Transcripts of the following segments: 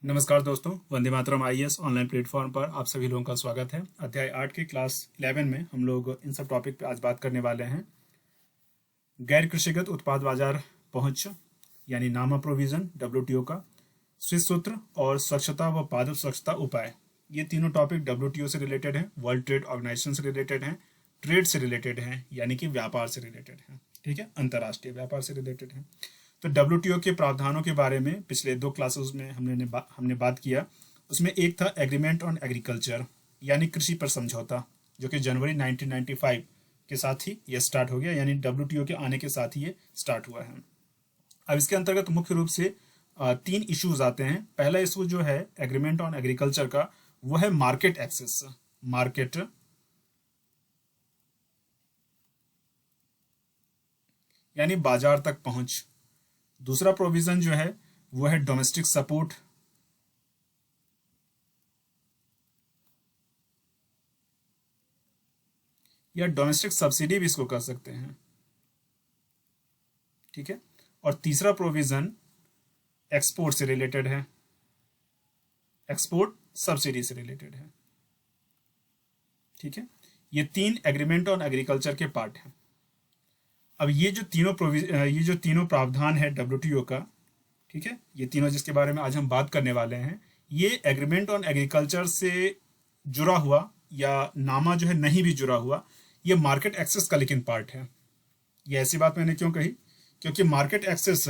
नमस्कार दोस्तों, Vande Mataram IAS online platform पर आप सभी लोगों का स्वागत है। अध्याय 8 के क्लास 11 में हम लोग इन सब टॉपिक पे आज बात करने वाले हैं। गैर कृषिगत उत्पाद बाजार पहुंच यानी नामा प्रोविजन डब्ल्यूटीओ का, स्विस सूत्र और स्वच्छता व पादप स्वच्छता उपाय। ये तीनों टॉपिक डब्ल्यूटीओ से रिलेटेड हैं, वर्ल्ड ट्रेड ऑर्गेनाइजेशन से रिलेटेड हैं, ट्रेड से रिलेटेड हैं यानी कि व्यापार से रिलेटेड हैं। ठीक है, अंतर्राष्ट्रीय व्यापार से रिलेटेड हैं। तो डब्ल्यूटीओ के प्रावधानों के बारे में पिछले 2 क्लासेस में हमने बात किया। उसमें एक था एग्रीमेंट ऑन एग्रीकल्चर यानी कृषि पर समझौता, जो कि जनवरी 1995 के साथ ही ये स्टार्ट हो गया, यानी डब्ल्यूटीओ के आने के साथ ही ये स्टार्ट हुआ है। अब इसके अंतर्गत मुख्य रूप से 3 इश्यूज आते हैं। पहला इशू जो है एग्रीमेंट ऑन एग्रीकल्चर का, वो है मार्केट एक्सेस, मार्केट यानी बाजार तक पहुंच। दूसरा प्रोविजन जो है वो है डोमेस्टिक सपोर्ट, या डोमेस्टिक सब्सिडी भी इसको कह सकते हैं। ठीक है, और तीसरा प्रोविजन एक्सपोर्ट से रिलेटेड है, एक्सपोर्ट सब्सिडी से रिलेटेड है। ठीक है, ये 3 एग्रीमेंट ऑन एग्रीकल्चर के पार्ट हैं। अब ये जो तीनों प्रावधान है डब्ल्यूटीओ का, ठीक है, ये तीनों जिसके बारे में आज हम बात करने वाले हैं, ये एग्रीमेंट ऑन एग्रीकल्चर से जुड़ा हुआ या नामा जो है नहीं भी जुड़ा हुआ, ये मार्केट एक्सेस का लेकिन पार्ट है। ये ऐसी बात मैंने क्यों कही? क्योंकि मार्केट एक्सेस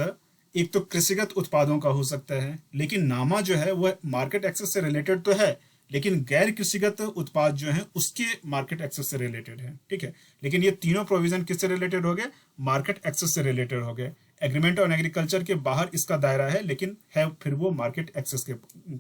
एक तो कृषिगत उत्पादों का हो सकता है, लेकिन नामा जो है वह मार्केट एक्सेस से रिलेटेड तो है, लेकिन गैर कृषिगत उत्पाद जो हैं उसके मार्केट एक्सेस से रिलेटेड है। ठीक है, लेकिन ये तीनों प्रोविजन किससे रिलेटेड हो गए? मार्केट एक्सेस से रिलेटेड हो गए। एग्रीमेंट ऑन एग्रीकल्चर के बाहर इसका दायरा है, लेकिन है फिर वो मार्केट एक्सेस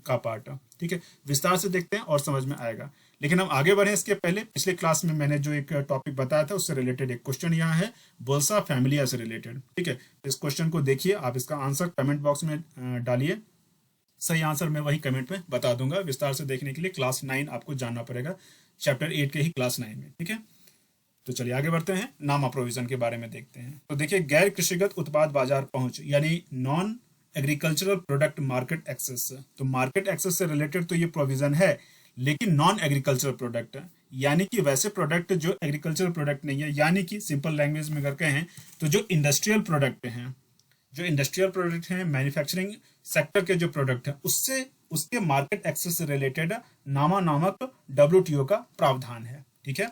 का पार्ट। ठीक है, विस्तार से देखते हैं और समझ में आएगा। लेकिन हम आगे बढ़े इसके पहले पिछले क्लास में मैंने जो एक टॉपिक बताया था उससे रिलेटेड एक क्वेश्चन यहाँ है, बोल्सा फैमिलिया से रिलेटेड। ठीक है, इस क्वेश्चन को देखिए, आप इसका आंसर कमेंट बॉक्स में डालिए। सही आंसर मैं वही कमेंट में बता दूंगा। विस्तार से देखने के लिए क्लास 9 आपको जानना पड़ेगा, चैप्टर 8 के ही क्लास 9 में। ठीक है, तो चलिए आगे बढ़ते हैं, नामा प्रोविजन के बारे में देखते हैं। तो देखिए, गैर कृषिगत उत्पाद बाजार पहुंच यानी non agricultural product market access. तो मार्केट एक्सेस से रिलेटेड तो ये प्रोविजन है, लेकिन नॉन एग्रीकल्चरल प्रोडक्ट यानी कि वैसे प्रोडक्ट जो एग्रीकल्चरल प्रोडक्ट नहीं है, यानी कि सिंपल लैंग्वेज में अगर कहें तो जो इंडस्ट्रियल प्रोडक्ट हैं, जो इंडस्ट्रियल प्रोडक्ट हैं, मैन्युफैक्चरिंग सेक्टर के जो प्रोडक्ट हैं, उससे उसके मार्केट एक्सेस से रिलेटेड नामा नामक डब्ल्यूटीओ का प्रावधान है। ठीक है,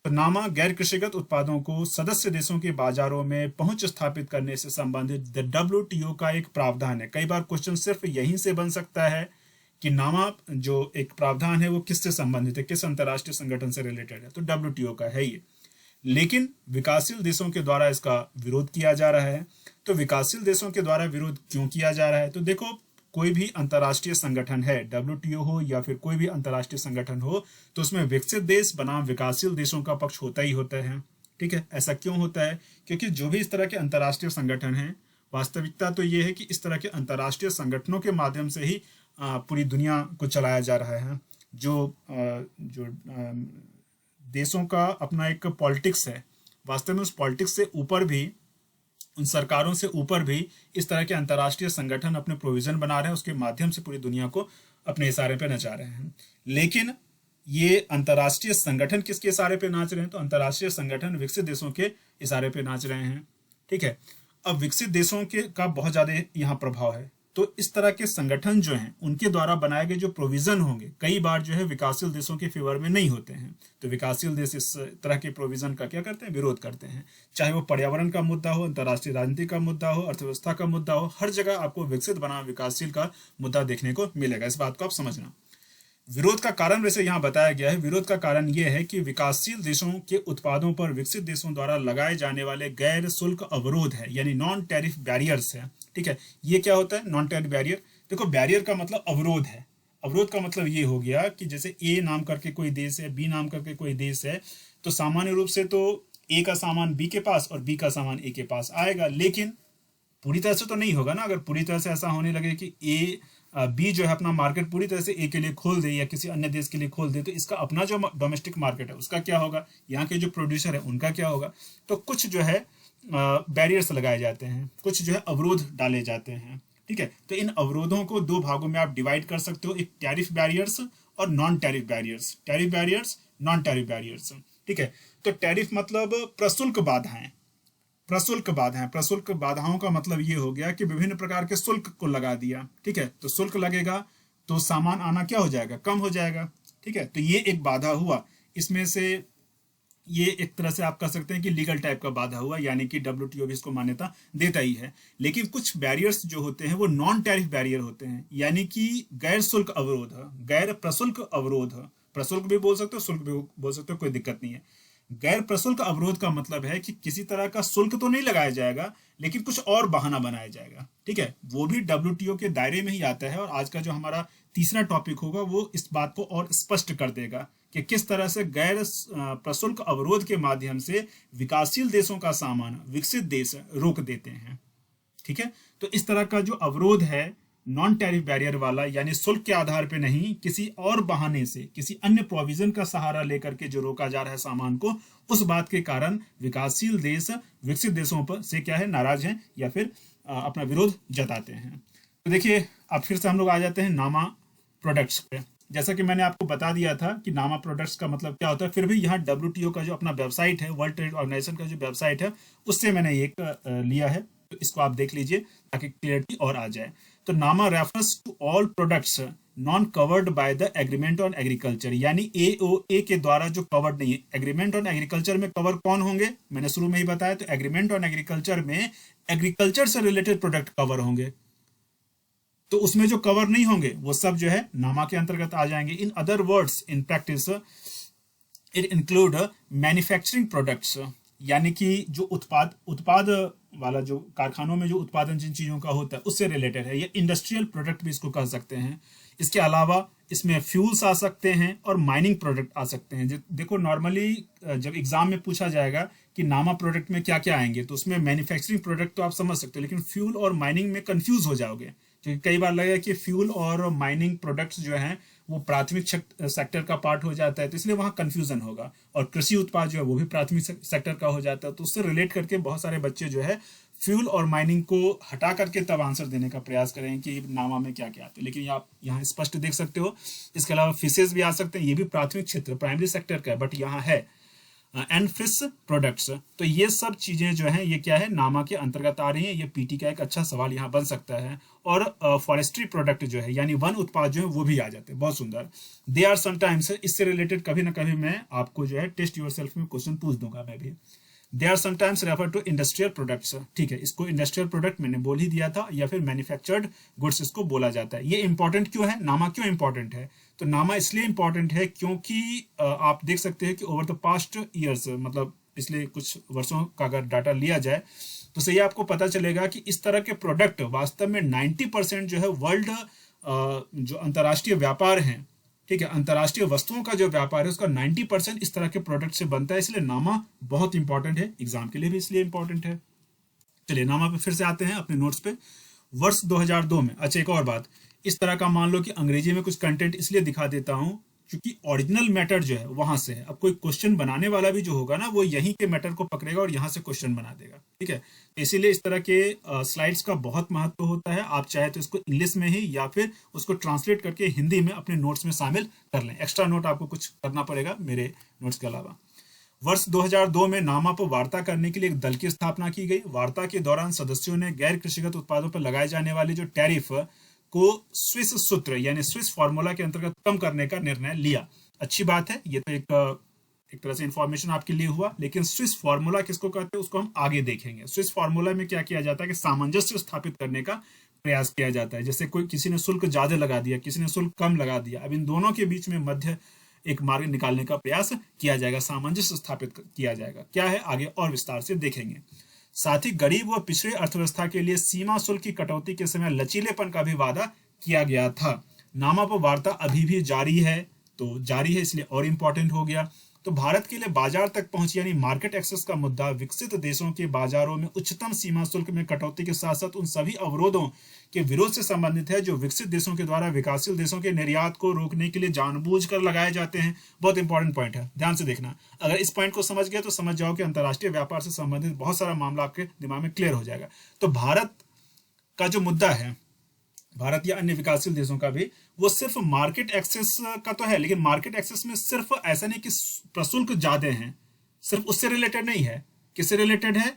तो नामा गैर कृषिगत उत्पादों को सदस्य देशों के बाजारों में पहुंच स्थापित करने से संबंधित डब्ल्यूटीओ का एक प्रावधान है। कई बार क्वेश्चन सिर्फ यहीं से बन सकता है कि नामा जो एक प्रावधान है वो किससे संबंधित है, किस अंतर्राष्ट्रीय संगठन से रिलेटेड है, तो डब्ल्यूटीओ का है ये। लेकिन विकासशील देशों के द्वारा इसका विरोध किया जा रहा है। तो विकासशील देशों के द्वारा विरोध क्यों किया जा रहा है? तो देखो, कोई भी अंतर्राष्ट्रीय संगठन है, डब्ल्यूटीओ हो या फिर कोई भी अंतर्राष्ट्रीय संगठन हो, तो उसमें विकसित देश बनाम विकासशील देशों का पक्ष होता ही होता है। ठीक है, ऐसा क्यों होता है? क्योंकि जो भी इस तरह के अंतर्राष्ट्रीय संगठन हैं, वास्तविकता तो ये है कि इस तरह के अंतर्राष्ट्रीय संगठनों के माध्यम से ही पूरी दुनिया को चलाया जा रहा है। जो देशों का अपना एक पॉलिटिक्स है, वास्तव में उस पॉलिटिक्स से ऊपर भी, उन सरकारों से ऊपर भी इस तरह के अंतर्राष्ट्रीय संगठन अपने प्रोविजन बना रहे हैं, उसके माध्यम से पूरी दुनिया को अपने इशारे पे नचा रहे हैं। लेकिन ये अंतर्राष्ट्रीय संगठन किसके इशारे पे नाच रहे हैं? तो अंतर्राष्ट्रीय संगठन विकसित देशों के इशारे पे नाच रहे हैं। ठीक है, अब विकसित देशों के का बहुत ज्यादा यहाँ प्रभाव है, तो इस तरह के संगठन जो हैं उनके द्वारा बनाए गए जो प्रोविजन होंगे कई बार जो है विकासशील देशों के फेवर में नहीं होते हैं। तो विकासशील देश इस तरह के प्रोविजन का क्या करते हैं? विरोध करते हैं। चाहे वो पर्यावरण का मुद्दा हो, अंतर्राष्ट्रीय राजनीति का मुद्दा हो, अर्थव्यवस्था का मुद्दा हो, हर जगह आपको विकसित बनाम विकासशील का मुद्दा देखने को मिलेगा। इस बात को आप समझना। विरोध का कारण वैसे यहाँ बताया गया है। विरोध का कारण यह है कि विकासशील देशों के उत्पादों पर विकसित देशों द्वारा लगाए जाने वाले गैर शुल्क अवरोध है, यानी नॉन टैरिफ बैरियर्स है। ठीक है, ये क्या होता है नॉन टैरिफ बैरियर? देखो, बैरियर का मतलब अवरोध है। अवरोध का मतलब ये हो गया कि जैसे ए नाम करके कोई देश है, बी नाम करके कोई देश है, तो सामान्य रूप से तो ए का सामान बी के पास और बी का सामान ए के पास आएगा, लेकिन पूरी तरह से तो नहीं होगा ना। अगर पूरी तरह से ऐसा होने लगे कि बी जो है अपना मार्केट पूरी तरह से ए के लिए खोल दे या किसी अन्य देश के लिए खोल दे, तो इसका अपना जो डोमेस्टिक मार्केट है उसका क्या होगा, यहाँ के जो प्रोड्यूसर है उनका क्या होगा। तो कुछ जो है बैरियर्स लगाए जाते हैं, कुछ जो है अवरोध डाले जाते हैं। ठीक है। तो इन अवरोधों को दो भागों में आप डिवाइड कर सकते हो, एक टैरिफ बैरियर्स और non tariff barriers, tariff barriers, non tariff barriers, ठीक है। तो टैरिफ मतलब प्रशुल्क बाधाएं, प्रशुल्क बाधाएं, प्रशुल्क बाधाओं का मतलब ये हो गया कि विभिन्न प्रकार के शुल्क को लगा दिया, ठीक है। तो शुल्क लगेगा तो सामान आना क्या हो जाएगा, कम हो जाएगा, ठीक है। तो ये एक बाधा हुआ, इसमें से ये एक तरह से आप कह सकते हैं कि लीगल टाइप का बाधा हुआ, यानी कि डब्ल्यूटीओ भी इसको मान्यता देता ही है। लेकिन कुछ बैरियर्स जो होते हैं वो नॉन टैरिफ बैरियर होते हैं, यानी कि गैर शुल्क अवरोध, गैर प्रशुल्क अवरोध, प्रशुल्क भी बोल सकते हो, शुल्क भी बोल सकते हो, कोई दिक्कत नहीं है। गैर प्रशुल्क अवरोध का मतलब है कि किसी तरह का शुल्क तो नहीं लगाया जाएगा, लेकिन कुछ और बहाना बनाया जाएगा, ठीक है। वो भी डब्ल्यूटीओ के दायरे में ही आता है। और आज का जो हमारा तीसरा टॉपिक होगा वो इस बात को और स्पष्ट कर देगा कि किस तरह से गैर प्रशुल्क अवरोध के माध्यम से विकासशील देशों का सामान विकसित देश रोक देते हैं, ठीक है। तो इस तरह का जो अवरोध है नॉन टैरिफ बैरियर वाला, यानी शुल्क के आधार पे नहीं, किसी और बहाने से, किसी अन्य प्रोविजन का सहारा लेकर के जो रोका जा रहा है सामान को, उस बात के कारण विकासशील देश विकसित देशों पर से क्या है, नाराज हैं या फिर अपना विरोध जताते हैं। तो देखिए अब फिर से हम लोग आ जाते हैं नामा प्रोडक्ट्स पे। जैसा कि मैंने आपको बता दिया था कि नामा प्रोडक्ट्स का मतलब क्या होता है, फिर भी यहाँ डब्ल्यूटीओ का जो अपना वेबसाइट है, वर्ल्ड ट्रेड ऑर्गेनाइजेशन का जो वेबसाइट है, उससे मैंने एक लिया है, तो इसको आप देख लीजिए ताकि क्लियरिटी और आ जाए। तो NAMA refers to all products non covered by the agreement on agriculture, यानी एओए के द्वारा जो कवर्ड नहीं है। एग्रीमेंट ऑन एग्रीकल्चर में कवर कौन होंगे, मैंने शुरू में ही बताया। तो एग्रीमेंट ऑन एग्रीकल्चर में एग्रीकल्चर से रिलेटेड प्रोडक्ट कवर होंगे, तो उसमें जो कवर नहीं होंगे वो सब जो है नामा के अंतर्गत आ जाएंगे। In other words, in practice it include manufacturing products, यानी कि जो उत्पाद वाला जो कारखानों में जो उत्पादन जिन चीज़ों का होता है उससे रिलेटेड है। ये इंडस्ट्रियल प्रोडक्ट भी इसको कह सकते हैं। इसके अलावा इसमें फ्यूल्स आ सकते हैं और माइनिंग प्रोडक्ट आ सकते हैं। देखो नॉर्मली जब एग्जाम में पूछा जाएगा कि नामा प्रोडक्ट में क्या क्या आएंगे, तो उसमें मैन्युफैक्चरिंग प्रोडक्ट तो आप समझ सकते हो, लेकिन फ्यूल और माइनिंग में कंफ्यूज हो जाओगे, क्योंकि कई बार लगेगा कि फ्यूल और माइनिंग प्रोडक्ट्स जो हैं वो प्राथमिक सेक्टर का पार्ट हो जाता है, तो इसलिए वहाँ कंफ्यूजन होगा। और कृषि उत्पाद जो है वो भी प्राथमिक सेक्टर का हो जाता है, तो उससे रिलेट करके बहुत सारे बच्चे जो है फ्यूल और माइनिंग को हटा करके तब आंसर देने का प्रयास करें कि नामा में क्या क्या आते हैं। लेकिन आप यहाँ स्पष्ट देख सकते हो। इसके अलावा फिशेज भी आ सकते हैं, ये भी प्राथमिक क्षेत्र प्राइमरी सेक्टर का है, बट यहाँ है एंड फिश प्रोडक्ट्स। तो ये सब चीजें जो हैं ये क्या है, नामा के अंतर्गत आ रही हैं। ये पीटी का एक अच्छा सवाल यहाँ बन सकता है। और फॉरेस्ट्री प्रोडक्ट जो है, यानी वन उत्पाद जो है वो भी आ जाते हैं। बहुत सुंदर। दे आर समटाइम्स, इससे रिलेटेड कभी ना कभी मैं आपको जो है टेस्ट योर सेल्फ में क्वेश्चन पूछ दूंगा मैं भी। They are sometimes refer to industrial products, ठीक है। इसको इंडस्ट्रियल प्रोडक्ट मैंने बोल ही दिया था, या फिर मैन्युफैक्चर्ड गुड्स इसको बोला जाता है। ये इंपॉर्टेंट क्यों है, नामा क्यों इंपॉर्टेंट है? तो नामा इसलिए इंपॉर्टेंट है क्योंकि आप देख सकते हैं कि ओवर द पास्ट ईयर्स, मतलब पिछले कुछ वर्षों का अगर डाटा लिया जाए तो सही आपको पता चलेगा कि इस तरह के प्रोडक्ट वास्तव में 90% जो है वर्ल्ड जो अंतर्राष्ट्रीय व्यापार है, ठीक है, अंतर्राष्ट्रीय वस्तुओं का जो व्यापार है उसका 90% इस तरह के प्रोडक्ट से बनता है। इसलिए नामा बहुत इंपॉर्टेंट है, एग्जाम के लिए भी इसलिए इंपॉर्टेंट है। चलिए नामा पे फिर से आते हैं अपने नोट्स पे। वर्ष 2002 में, अच्छा एक और बात, इस तरह का मान लो कि अंग्रेजी में कुछ कंटेंट इसलिए दिखा देता हूं क्योंकि ओरिजिनल मैटर जो है वहां से है। अब कोई क्वेश्चन बनाने वाला भी जो होगा ना, वो यहीं के मैटर को पकड़ेगा और यहां से क्वेश्चन बना देगा, ठीक है। इसीलिए इस तरह के स्लाइड्स का बहुत महत्व होता है। आप चाहे तो इसको इंग्लिश में ही या फिर उसको ट्रांसलेट करके हिंदी में अपने नोट्स में शामिल कर लें। एक्स्ट्रा नोट आपको कुछ करना पड़ेगा मेरे नोट्स के अलावा। वर्ष 2002 में नामा पर वार्ता करने के लिए एक दल की स्थापना की गई। वार्ता के दौरान सदस्यों ने गैर कृषिगत उत्पादों पर लगाए जाने वाले जो टैरिफ को स्विस सूत्र यानी स्विस फार्मूला के अंतर्गत कम करने का निर्णय लिया। अच्छी बात है, ये तो एक तरह से इंफॉर्मेशन आपके लिए हुआ। लेकिन स्विस फार्मूला किसको कहते हैं उसको हम आगे देखेंगे। स्विस फार्मूला में क्या किया जाता है कि सामंजस्य स्थापित करने का प्रयास किया जाता है। जैसे कोई किसी ने शुल्क ज्यादा लगा दिया, किसी ने शुल्क कम लगा दिया, अब इन दोनों के बीच में मध्य एक मार्ग निकालने का प्रयास किया जाएगा, सामंजस्य स्थापित किया जाएगा। क्या है आगे और विस्तार से देखेंगे। साथ ही गरीब व पिछड़े अर्थव्यवस्था के लिए सीमा शुल्क की कटौती के समय लचीलेपन का भी वादा किया गया था। नामा पर वार्ता अभी भी जारी है, तो जारी है इसलिए और इंपॉर्टेंट हो गया। तो भारत के लिए बाजार तक पहुंच यानी मार्केट एक्सेस का मुद्दा विकसित देशों के बाजारों में उच्चतम सीमा शुल्क में कटौती के साथ साथ उन सभी अवरोधों के विरोध से संबंधित है जो विकसित देशों के द्वारा विकासशील देशों के निर्यात को रोकने के लिए जानबूझकर लगाए जाते हैं। बहुत इंपॉर्टेंट पॉइंट है, ध्यान से देखना। अगर इस पॉइंट को समझ गए तो समझ जाओ कि अंतर्राष्ट्रीय व्यापार से संबंधित बहुत सारा मामला आपके दिमाग में क्लियर हो जाएगा। तो भारत का जो मुद्दा है भारत या अन्य विकासशील देशों का भी, वो सिर्फ मार्केट एक्सेस का तो है, लेकिन मार्केट एक्सेस में सिर्फ ऐसा नहीं कि प्रशुल्क ज्यादा हैं, सिर्फ उससे रिलेटेड नहीं है। किससे रिलेटेड है?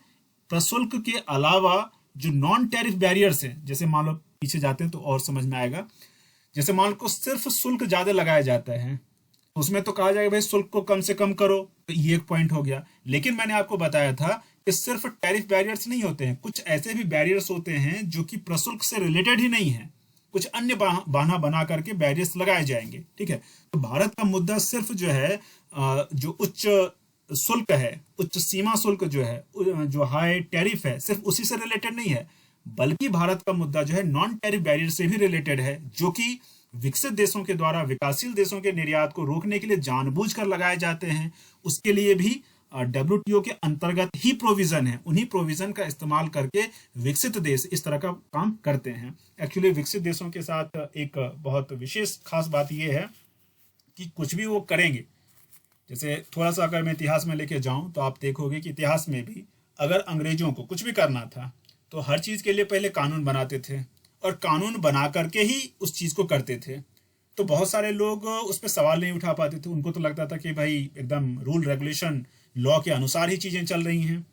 प्रशुल्क के अलावा जो नॉन टैरिफ बैरियर्स हैं, जैसे मान लो पीछे जाते हैं तो और समझ में आएगा, जैसे मान लो सिर्फ शुल्क ज्यादा लगाया जाता है, उसमें तो कहा जाएगा भाई शुल्क को कम से कम करो, तो ये एक पॉइंट हो गया। लेकिन मैंने आपको बताया था कि सिर्फ टैरिफ बैरियर्स नहीं होते हैं, कुछ ऐसे भी बैरियर्स होते हैं जो कि प्रशुल्क से रिलेटेड ही नहीं है, कुछ अन्य बहाना बना करके बैरियर्स लगाए जाएंगे। ठीक है, तो भारत का मुद्दा सिर्फ जो है जो उच्च शुल्क है, उच्च सीमा शुल्क जो है, जो हाई टैरिफ है, सिर्फ उसी से रिलेटेड नहीं है, बल्कि भारत का मुद्दा जो है नॉन टैरिफ बैरियर से भी रिलेटेड है, जो कि विकसित देशों के द्वारा विकासशील देशों के निर्यात को रोकने के लिए जानबूझकर लगाए जाते हैं। उसके लिए भी डब्ल्यूटीओ के अंतर्गत ही प्रोविजन है, उन्हीं प्रोविजन का इस्तेमाल करके विकसित देश इस तरह का काम करते हैं। एक्चुअली विकसित देशों के साथ एक बहुत विशेष खास बात यह है कि कुछ भी वो करेंगे, जैसे थोड़ा सा अगर मैं इतिहास में लेके जाऊं तो आप देखोगे कि इतिहास में भी अगर अंग्रेजों को कुछ भी करना था तो हर चीज के लिए पहले कानून बनाते थे, और कानून बना करके ही उस चीज को करते थे। तो बहुत सारे लोग उस पर सवाल नहीं उठा पाते थे, उनको तो लगता था कि भाई एकदम रूल रेगुलेशन लॉ के अनुसार ही चीजें चल रही हैं,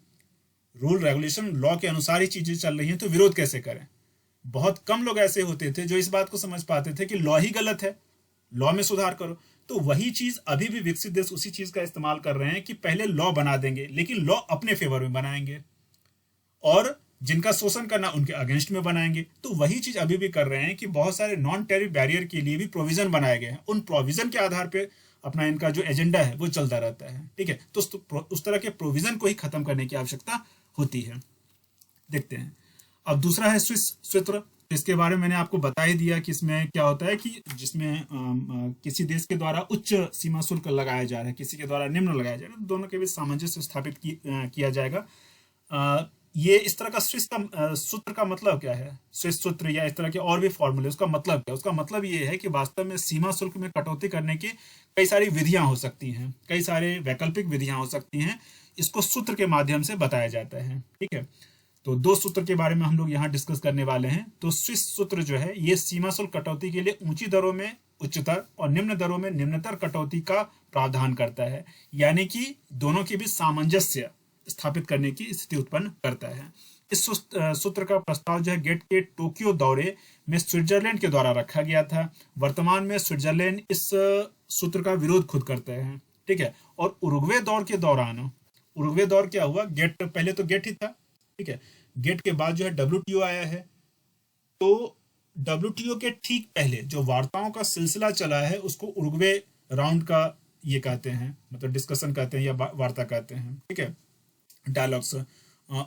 रूल रेगुलेशन लॉ के अनुसार ही चीजें चल रही हैं, तो विरोध कैसे करें। बहुत कम लोग ऐसे होते थे जो इस बात को समझ पाते थे कि लॉ ही गलत है, लॉ में सुधार करो। तो वही चीज अभी भी विकसित देश उसी चीज का इस्तेमाल कर रहे हैं कि पहले लॉ बना देंगे, लेकिन लॉ अपने फेवर में बनाएंगे, और जिनका शोषण करना उनके अगेंस्ट में बनाएंगे। तो वही चीज अभी भी कर रहे हैं कि बहुत सारे नॉन टैरिफ बैरियर के लिए भी प्रोविजन बनाए गए हैं, उन प्रोविजन के आधार पे अपना इनका जो एजेंडा है वो चलता रहता है। ठीक है, तो उस तरह के प्रोविजन को ही खत्म करने की आवश्यकता होती है। देखते हैं, अब दूसरा है स्विस सूत्र। इसके बारे में मैंने आपको बता ही दिया कि इसमें क्या होता है कि जिसमें किसी देश के द्वारा उच्च सीमा शुल्क लगाया जा रहा है, किसी के द्वारा निम्न लगाया जा रहा है, दोनों के बीच सामंजस्य स्थापित किया जाएगा। ये इस तरह का स्विस का सूत्र का मतलब क्या है, स्विस सूत्र या इस तरह के और भी फॉर्मूले, उसका मतलब क्या है? उसका मतलब ये है कि वास्तव में सीमा शुल्क में कटौती करने की कई सारी विधियां हो सकती हैं, कई सारे वैकल्पिक विधियां हो सकती हैं, इसको सूत्र के माध्यम से बताया जाता है। ठीक है, तो दो सूत्र के बारे में हम लोग यहाँ डिस्कस करने वाले हैं। तो स्विस सूत्र जो है ये सीमा शुल्क कटौती के लिए ऊंची दरों में उच्चतर और निम्न दरों में निम्नतर कटौती का प्रावधान करता है, यानी कि दोनों के बीच सामंजस्य स्थापित करने की स्थिति उत्पन्न करता है। इस सूत्र का प्रस्ताव जो है गेट के टोक्यो दौरे में स्विट्जरलैंड के द्वारा रखा गया था। वर्तमान में स्विट्जरलैंड इस सूत्र का विरोध खुद करते हैं। ठीक है, और उरुग्वे दौर के दौरान, उरुग्वे दौर क्या हुआ, गेट पहले तो गेट ही था, ठीक है, गेट के बाद जो है डब्ल्यूटीओ आया है। तो डब्ल्यूटीओ के ठीक पहले जो वार्ताओं का सिलसिला चला है उसको उरुग्वे राउंड का ये कहते हैं, मतलब डिस्कशन कहते हैं या वार्ता कहते हैं। ठीक है, डायलॉग्स,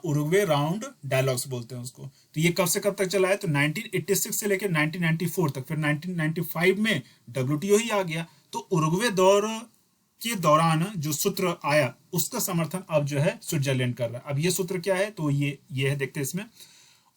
उरुग्वे राउंड डायलॉग्स बोलते हैं उसको। तो ये कब से कब तक चला है, तो 1986 से लेकर 1994 तक, फिर 1995 में डब्ल्यूटीओ ही आ गया। तो उरुग्वे दौर के दौरान जो सूत्र आया उसका समर्थन अब जो है स्विट्जरलैंड कर रहा है। अब ये सूत्र क्या है, तो ये है, देखते हैं इसमें।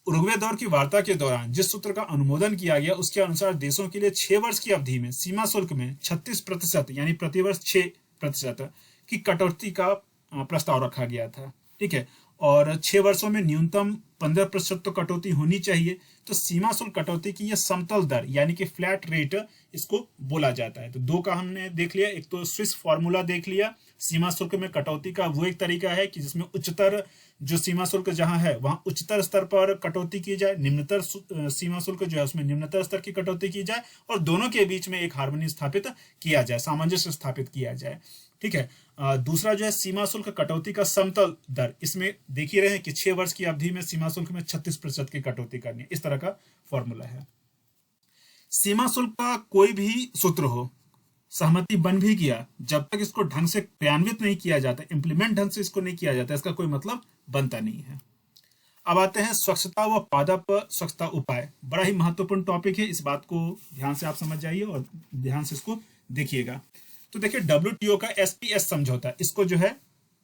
उरुग्वे दौर की वार्ता के दौरान जिस सूत्र का अनुमोदन किया गया उसके अनुसार देशों के लिए 6 वर्ष की अवधि में सीमा शुल्क में 36% यानी प्रतिवर्ष 6% की कटौती का प्रस्ताव रखा गया था। ठीक है, और 6 वर्षों में न्यूनतम 15% तो कटौती होनी चाहिए। तो सीमा शुल्क कटौती की यह समतल दर यानी कि फ्लैट रेट इसको बोला जाता है। तो दो का हमने देख लिया, एक तो स्विस फॉर्मूला देख लिया सीमा शुल्क में कटौती का, वो एक तरीका है कि जिसमें उच्चतर जो सीमा शुल्क जहां है वहां उच्चतर स्तर पर कटौती की जाए, निम्नतर सीमा शुल्क जो है उसमें निम्नतर स्तर की कटौती की जाए, और दोनों के बीच में एक हार्मनी स्थापित किया जाए, सामंजस्य स्थापित किया जाए। ठीक है, दूसरा जो है सीमा शुल्क कटौती का समतल दर, इसमें देख ही रहे हैं कि 6 वर्ष की अवधि में सीमा शुल्क में 36% की कटौती करनी है, इस तरह का फॉर्मूला है। सीमा शुल्क का कोई भी सूत्र हो, सहमति बन भी गया, जब तक इसको ढंग से क्रियान्वित नहीं किया जाता, इंप्लीमेंट ढंग से इसको नहीं किया जाता, इसका कोई मतलब बनता नहीं है। अब आते हैं स्वच्छता व पादप स्वच्छता उपाय। बड़ा ही महत्वपूर्ण टॉपिक है, इस बात को ध्यान से आप समझ जाइए और ध्यान से इसको देखिएगा। तो देखिए डब्ल्यूटीओ का एसपीएस समझौता, इसको जो है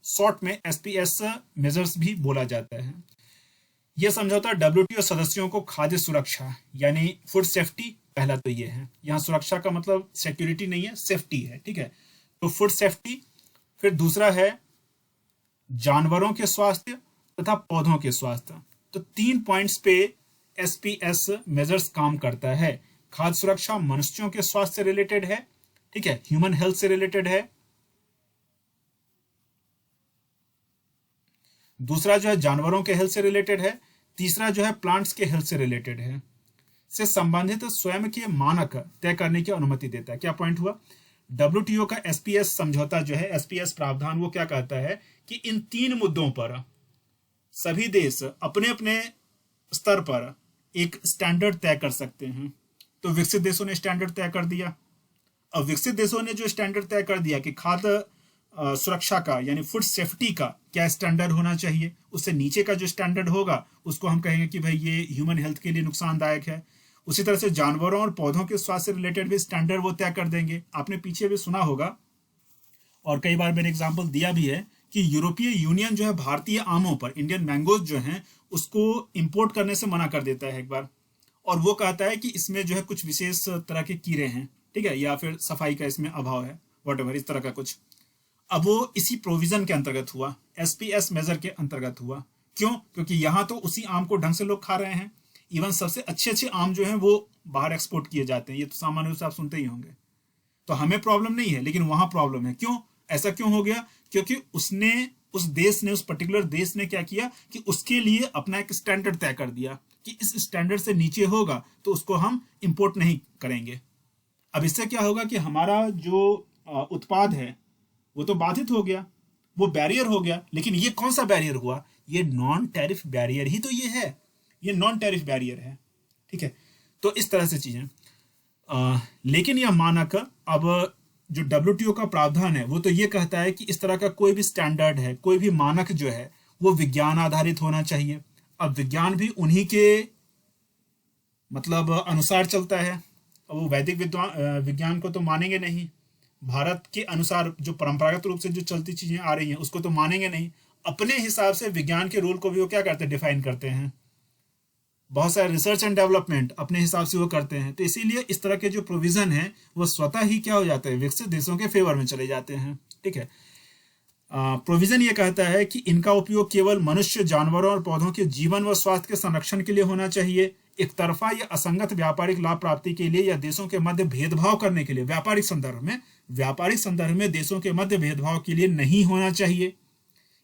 शॉर्ट में एसपीएस मेजर्स भी बोला जाता है। यह समझौता डब्ल्यूटीओ सदस्यों को खाद्य सुरक्षा यानी फूड सेफ्टी, पहला तो ये है, यहाँ सुरक्षा का मतलब सिक्योरिटी नहीं है, सेफ्टी है। ठीक है, तो फूड सेफ्टी। फिर दूसरा है जानवरों के स्वास्थ्य तथा पौधों के स्वास्थ्य। तो 3 पॉइंट्स पे SPS मेजर्स काम करता है। खाद्य सुरक्षा मनुष्यों के स्वास्थ्य से रिलेटेड है, ठीक है, ह्यूमन हेल्थ से रिलेटेड है। दूसरा जो है जानवरों के हेल्थ से रिलेटेड है। तीसरा जो है प्लांट्स के हेल्थ से रिलेटेड है। से संबंधित स्वयं के मानक तय करने की अनुमति देता है। क्या पॉइंट हुआ? WTO का SPS समझौता जो है, SPS प्रावधान, वो क्या कहता है कि इन 3 मुद्दों पर सभी देश अपने अपने स्तर पर एक स्टैंडर्ड तय कर सकते हैं। तो विकसित देशों ने स्टैंडर्ड तय कर दिया। अब विकसित देशों ने जो स्टैंडर्ड तय कर दिया कि खाद्य सुरक्षा का यानी फूड सेफ्टी का क्या स्टैंडर्ड होना चाहिए, उससे नीचे का जो स्टैंडर्ड होगा उसको हम कहेंगे कि भाई ये ह्यूमन हेल्थ के लिए नुकसानदायक है। उसी तरह से जानवरों और पौधों के स्वास्थ्य से रिलेटेड भी स्टैंडर्ड वो तय कर देंगे। आपने पीछे भी सुना होगा और कई बार मैंने एग्जाम्पल दिया भी है कि यूरोपीय यूनियन जो है भारतीय आमों पर, इंडियन मैंगोज जो हैं, उसको इंपोर्ट करने से मना कर देता है एक बार, और वो कहता है कि इसमें जो है कुछ विशेष तरह के कीड़े हैं, ठीक है, या फिर सफाई का इसमें अभाव है, वॉटेवर, इस तरह का कुछ। अब वो इसी प्रोविजन के अंतर्गत हुआ, SPS मेजर के अंतर्गत हुआ। क्यों? क्योंकि यहाँ तो उसी आम को ढंग से लोग खा रहे हैं। इवन सबसे अच्छे अच्छे आम जो हैं वो बाहर एक्सपोर्ट किए जाते हैं, ये तो सामान्य रूप से आप सुनते ही होंगे। तो हमें प्रॉब्लम नहीं है, लेकिन वहां प्रॉब्लम है। क्यों? ऐसा क्यों हो गया? क्योंकि उस पर्टिकुलर देश ने क्या किया कि उसके लिए अपना एक स्टैंडर्ड तय कर दिया कि इस स्टैंडर्ड से नीचे होगा तो उसको हम इंपोर्ट नहीं करेंगे। अब इससे क्या होगा कि हमारा जो उत्पाद है वो तो बाधित हो गया, वो बैरियर हो गया। लेकिन ये कौन सा बैरियर हुआ? ये नॉन टैरिफ बैरियर ही तो ये है, ये नॉन टैरिफ बैरियर है, ठीक है। तो इस तरह से चीजें, लेकिन यह मानक, अब जो WTO का प्रावधान है वो तो ये कहता है कि इस तरह का कोई भी स्टैंडर्ड है, कोई भी मानक जो है वो विज्ञान आधारित होना चाहिए। अब विज्ञान भी उन्हीं के मतलब अनुसार चलता है। अब वो वैदिक विज्ञान को तो मानेंगे नहीं, भारत के अनुसार जो परंपरागत रूप से जो चलती चीजें आ रही हैं उसको तो मानेंगे नहीं। अपने हिसाब से विज्ञान के रूल को भी वो क्या करते हैं, डिफाइन करते हैं। बहुत सारे रिसर्च एंड डेवलपमेंट अपने हिसाब से वो करते हैं। तो इसीलिए इस तरह के जो प्रोविजन है वो स्वतः ही क्या हो जाते हैं, विकसित देशों के फेवर में चले जाते हैं, ठीक है। प्रोविजन ये कहता है कि इनका उपयोग केवल मनुष्य, जानवरों और पौधों के जीवन व स्वास्थ्य के संरक्षण के लिए होना चाहिए। एक तरफा या असंगत व्यापारिक लाभ प्राप्ति के लिए या देशों के मध्य भेदभाव करने के लिए, व्यापारिक संदर्भ में देशों के मध्य भेदभाव के लिए नहीं होना चाहिए।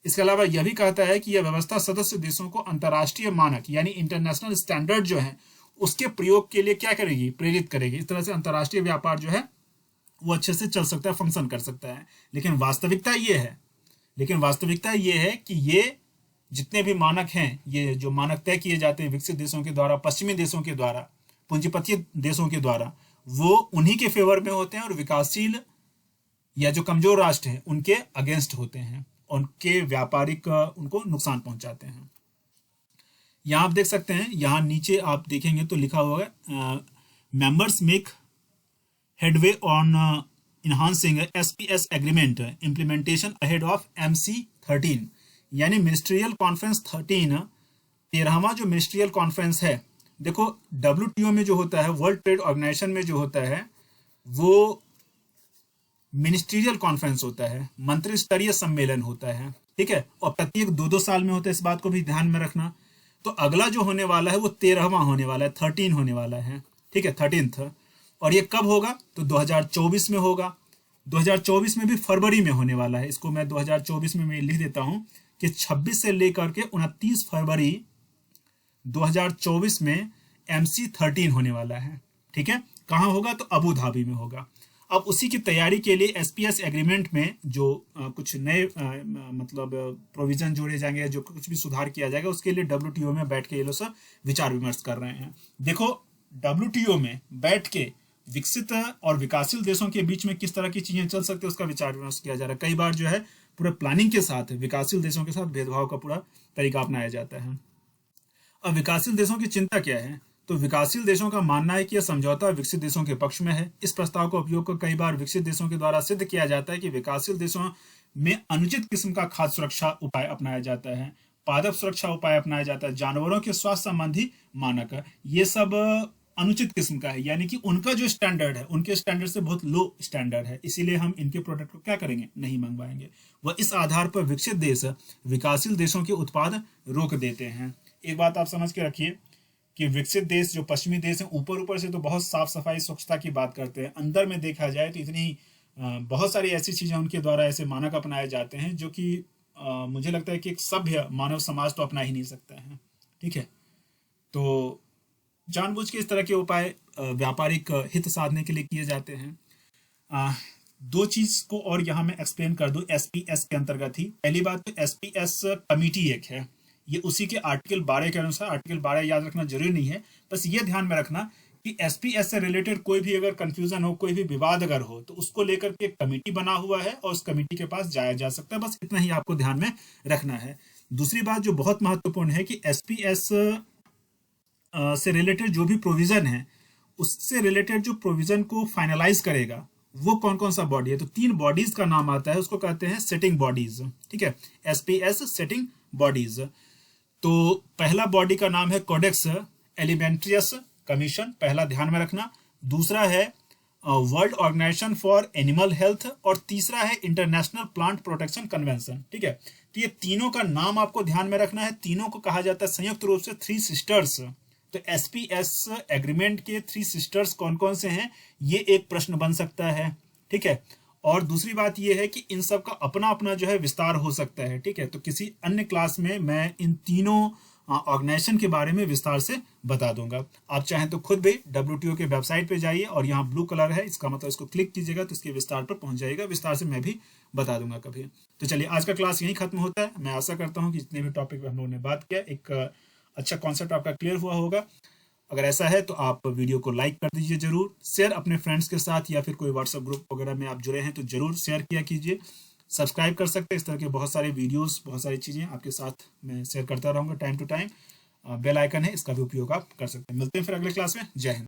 इसके अलावा यह भी कहता है कि यह व्यवस्था सदस्य देशों को अंतर्राष्ट्रीय मानक यानी इंटरनेशनल स्टैंडर्ड जो है उसके प्रयोग के लिए क्या करेगी, प्रेरित करेगी। इस तरह से अंतर्राष्ट्रीय व्यापार जो है वो अच्छे से चल सकता है, फंक्शन कर सकता है। लेकिन वास्तविकता ये है कि ये जितने भी मानक हैं, ये जो मानक तय किए जाते हैं विकसित देशों के द्वारा, पश्चिमी देशों के द्वारा, पूंजीपति देशों के द्वारा, वो उन्हीं के फेवर में होते हैं और विकासशील या जो कमजोर राष्ट्र हैं उनके अगेंस्ट होते हैं, उनके व्यापारिक उनको नुकसान पहुंचाते हैं। यहां आप देख सकते हैं, यहां नीचे आप देखेंगे तो लिखा हुआ है members make headway on enhancing SPS agreement implementation ahead of MC13, यानी मिनिस्ट्रियल कॉन्फ्रेंस 13वां जो मिनिस्ट्रियल कॉन्फ्रेंस है। देखो WTO में जो होता है, वर्ल्ड ट्रेड ऑर्गेनाइजेशन में जो होता है वो मिनिस्ट्रियल कॉन्फ्रेंस होता है, मंत्री स्तरीय सम्मेलन होता है, ठीक है, और प्रत्येक 2-2 साल में होता है। इस बात को भी ध्यान में रखना। तो अगला जो होने वाला है वो 13वां होने वाला है, 13 होने वाला है, ठीक है, 13th। और ये कब होगा? तो 2024 में होगा। 2024 में भी फरवरी में होने वाला है। इसको मैं 2024 में मैं लिख देता हूं कि 26 से लेकर के 29 फरवरी 2024 में MC13 होने वाला है, ठीक है। कहाँ होगा? तो अबू धाबी में होगा। अब उसी की तैयारी के लिए SPS एग्रीमेंट में जो कुछ नए मतलब प्रोविजन जोड़े जाएंगे, जो कुछ भी सुधार किया जाएगा, उसके लिए WTO में बैठ के ये लोग सब विचार विमर्श कर रहे हैं। देखो WTO में बैठ के विकसित और विकासशील देशों के बीच में किस तरह की चीजें चल सकती है उसका विचार विमर्श किया जा रहा है। कई बार जो है पूरे प्लानिंग के साथ विकासशील देशों के साथ भेदभाव का पूरा तरीका अपनाया जाता है। अब विकासशील देशों की चिंता क्या है? तो विकासशील देशों का मानना है कि यह समझौता विकसित देशों के पक्ष में है। इस प्रस्ताव का उपयोग कई बार विकसित देशों के द्वारा सिद्ध किया जाता है कि विकासशील देशों में अनुचित किस्म का खाद्य सुरक्षा उपाय अपनाया जाता है, पादप सुरक्षा उपाय अपनाया जाता है, जानवरों के स्वास्थ्य संबंधी मानक, ये सब अनुचित किस्म का है। यानी कि उनका जो स्टैंडर्ड है, उनके स्टैंडर्ड से बहुत लो स्टैंडर्ड है, इसीलिए हम इनके प्रोडक्ट को क्या करेंगे, नहीं मंगवाएंगे। वह इस आधार पर विकसित देश विकासशील देशों के उत्पाद रोक देते हैं। एक बात आप समझ के रखिए कि विकसित देश जो पश्चिमी देश हैं ऊपर ऊपर से तो बहुत साफ सफाई स्वच्छता की बात करते हैं, अंदर में देखा जाए तो इतनी बहुत सारी ऐसी चीजें उनके द्वारा ऐसे मानक अपनाए जाते हैं जो कि मुझे लगता है कि एक सभ्य मानव समाज तो अपना ही नहीं सकता है। ठीक है, तो जानबूझ के इस तरह के उपाय व्यापारिक हित साधने के लिए किए जाते हैं। दो चीज को और यहाँ मैं एक्सप्लेन कर दूं एसपीएस के अंतर्गत ही। पहली बात तो एसपीएस कमिटी एक है, ये उसी के आर्टिकल 12 के अनुसार, आर्टिकल 12 याद रखना जरूरी नहीं है, बस ये ध्यान में रखना कि एसपीएस से रिलेटेड कोई भी अगर कंफ्यूजन हो, कोई भी विवाद अगर हो, तो उसको लेकर के एक कमेटी बना हुआ है और उस कमेटी के पास जाया जा सकता है। बस इतना ही आपको ध्यान में रखना है। दूसरी बात जो बहुत महत्वपूर्ण है कि एसपीएस से रिलेटेड जो भी प्रोविजन है, उससे रिलेटेड जो प्रोविजन को फाइनलाइज करेगा वो कौन कौन सा बॉडी है, तो 3 बॉडीज का नाम आता है, उसको कहते हैं सेटिंग बॉडीज। ठीक है, एसपीएस सेटिंग बॉडीज। तो पहला बॉडी का नाम है कोडेक्स एलिमेंट्रियस कमीशन, पहला ध्यान में रखना। दूसरा है World Organisation for Animal Health, और तीसरा है इंटरनेशनल प्लांट प्रोटेक्शन कन्वेंशन। ठीक है, तो ये तीनों का नाम आपको ध्यान में रखना है। तीनों को कहा जाता है संयुक्त रूप से 3 सिस्टर्स। तो एसपीएस एग्रीमेंट के 3 सिस्टर्स कौन कौन से हैं, ये एक प्रश्न बन सकता है। ठीक है, और दूसरी बात ये है कि इन सब का अपना अपना जो है विस्तार हो सकता है। ठीक है, तो किसी अन्य क्लास में मैं इन तीनों ऑर्गेनाइजेशन के बारे में विस्तार से बता दूंगा। आप चाहें तो खुद भी WTO के वेबसाइट पे जाइए और यहाँ ब्लू कलर है, इसका मतलब इसको क्लिक कीजिएगा तो इसके विस्तार पर पहुंच जाएगा। विस्तार से मैं भी बता दूंगा कभी। तो चलिए, आज का क्लास यहीं खत्म होता है। मैं आशा करता हूँ कि जितने भी टॉपिक पे हम लोगों ने बात किया, एक अच्छा कॉन्सेप्ट आपका क्लियर हुआ होगा। अगर ऐसा है तो आप वीडियो को लाइक कर दीजिए, जरूर शेयर अपने फ्रेंड्स के साथ, या फिर कोई व्हाट्सएप ग्रुप वगैरह में आप जुड़े हैं तो जरूर शेयर किया कीजिए। सब्सक्राइब कर सकते हैं, इस तरह के बहुत सारे वीडियोस, बहुत सारी चीज़ें आपके साथ मैं शेयर करता रहूँगा time to time. Bell icon है, इसका भी उपयोग आप कर सकते हैं। मिलते हैं फिर अगले क्लास में। जय हिंद।